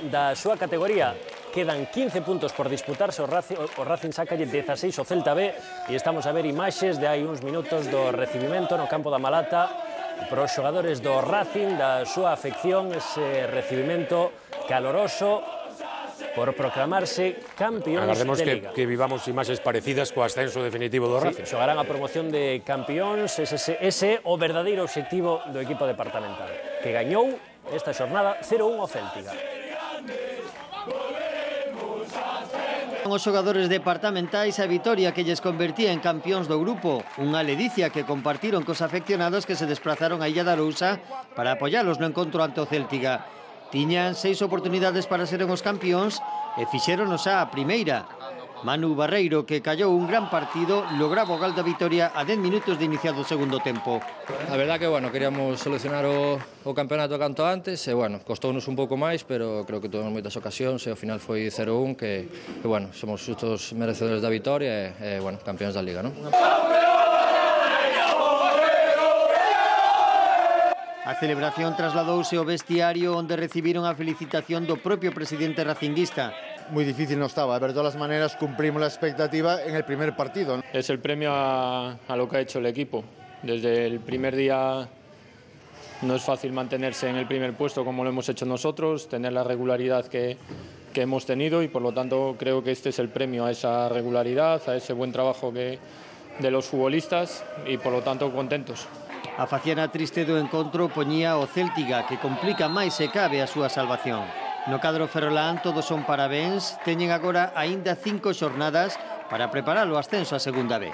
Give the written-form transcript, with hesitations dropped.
da súa categoría. Quedan 15 puntos por disputarse, o Racing sacalle 16 ao Celta B e estamos a ver imaxes de hai uns minutos do recibimento no campo da Malata para os xogadores do Racing, da súa afección, ese recibimento caloroso por proclamarse campións de Liga. Agardemos que vivamos imaxes parecidas co ascenso definitivo do Racing. Xogarán a promoción de campións, ese é o verdadeiro obxectivo do equipo departamental, que gañou esta xornada 0-1 ao Céltiga. Os xogadores departamentais a vitoria que lles convertía en campións do grupo, unha ledicia que compartiron cos afeccionados que se desplazaron a Illa da Arousa para apoialos no encontro ante o Céltiga. Tiñan 6 oportunidades para seren os campións e fixéronos a primeira. Manu Barreiro, que callou un gran partido, lograba o gol da vitoria a 10 minutos de iniciado o segundo tempo. A verdad que, queríamos solucionar o campeonato canto antes, e, costounos un pouco máis, pero creo que tuvemos moitas ocasións, e ao final foi 0-1, que somos justos merecedores da vitoria e, campeóns da Liga, non? A celebración trasladouse ao vestiario onde recibiron a felicitación do propio presidente racinguista. Muy difícil no estaba, de todas maneras cumplimos la expectativa en el primer partido. Es el premio a lo que ha hecho el equipo. Desde el primer día no es fácil mantenerse en el primer puesto como lo hemos hecho nosotros, tener la regularidad que hemos tenido y por lo tanto creo que este es el premio a esa regularidad, a ese buen trabajo de los futbolistas y por lo tanto contentos. A faciana triste do encontro poñía o Céltiga, que complica máis se cabe a súa salvación. No cadro ferrolán todos son parabéns, teñen agora aínda 5 xornadas para preparar o ascenso a segunda B.